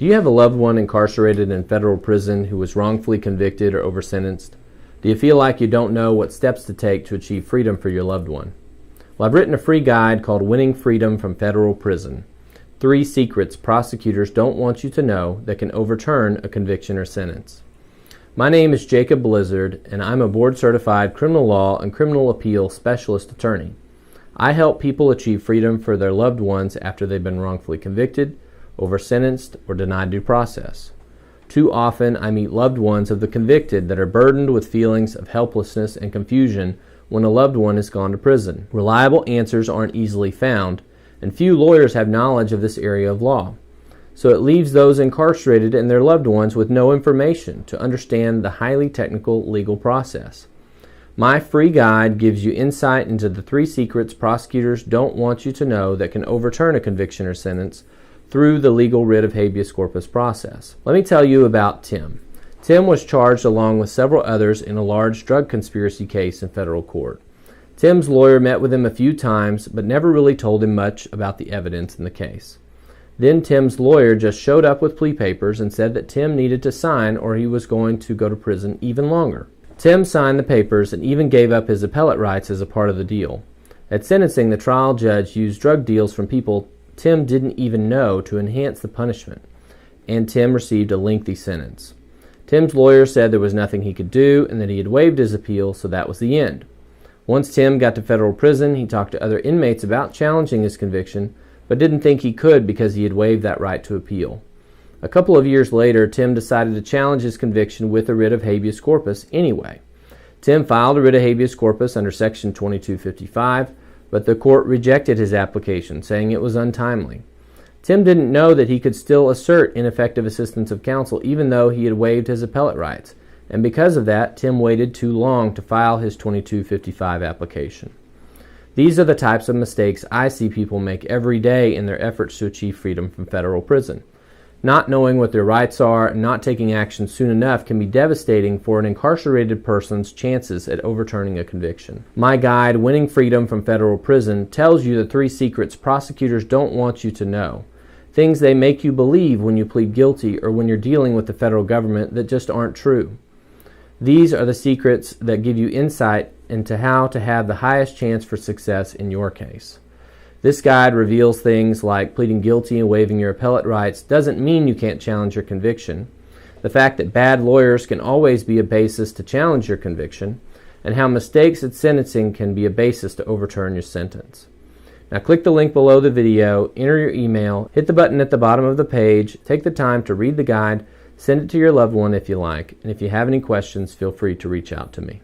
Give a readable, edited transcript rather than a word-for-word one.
Do you have a loved one incarcerated in federal prison who was wrongfully convicted or over-sentenced? Do you feel like you don't know what steps to take to achieve freedom for your loved one? Well, I've written a free guide called Winning Freedom from Federal Prison: 3 secrets prosecutors don't want you to know that can overturn a conviction or sentence. My name is Jacob Blizzard, and I'm a board-certified criminal law and criminal appeal specialist attorney. I help people achieve freedom for their loved ones after they've been wrongfully convicted, over-sentenced, or denied due process. Too often, I meet loved ones of the convicted that are burdened with feelings of helplessness and confusion when a loved one has gone to prison. Reliable answers aren't easily found, and few lawyers have knowledge of this area of law. So it leaves those incarcerated and their loved ones with no information to understand the highly technical legal process. My free guide gives you insight into the 3 secrets prosecutors don't want you to know that can overturn a conviction or sentence through the legal writ of habeas corpus process. Let me tell you about Tim. Tim was charged along with several others in a large drug conspiracy case in federal court. Tim's lawyer met with him a few times, but never really told him much about the evidence in the case. Then Tim's lawyer just showed up with plea papers and said that Tim needed to sign or he was going to go to prison even longer. Tim signed the papers and even gave up his appellate rights as a part of the deal. At sentencing, the trial judge used drug deals from people Tim didn't even know to enhance the punishment, and Tim received a lengthy sentence. Tim's lawyer said there was nothing he could do and that he had waived his appeal, so that was the end. Once Tim got to federal prison, he talked to other inmates about challenging his conviction, but didn't think he could because he had waived that right to appeal. A couple of years later, Tim decided to challenge his conviction with a writ of habeas corpus anyway. Tim filed a writ of habeas corpus under Section 2255, but the court rejected his application, saying it was untimely. Tim didn't know that he could still assert ineffective assistance of counsel even though he had waived his appellate rights, and because of that, Tim waited too long to file his 2255 application. These are the types of mistakes I see people make every day in their efforts to achieve freedom from federal prison. Not knowing what their rights are and not taking action soon enough can be devastating for an incarcerated person's chances at overturning a conviction. My guide, Winning Freedom from Federal Prison, tells you the 3 secrets prosecutors don't want you to know. Things they make you believe when you plead guilty or when you're dealing with the federal government that just aren't true. These are the secrets that give you insight into how to have the highest chance for success in your case. This guide reveals things like pleading guilty and waiving your appellate rights doesn't mean you can't challenge your conviction, the fact that bad lawyers can always be a basis to challenge your conviction, and how mistakes at sentencing can be a basis to overturn your sentence. Now click the link below the video, enter your email, hit the button at the bottom of the page, take the time to read the guide, send it to your loved one if you like, and if you have any questions, feel free to reach out to me.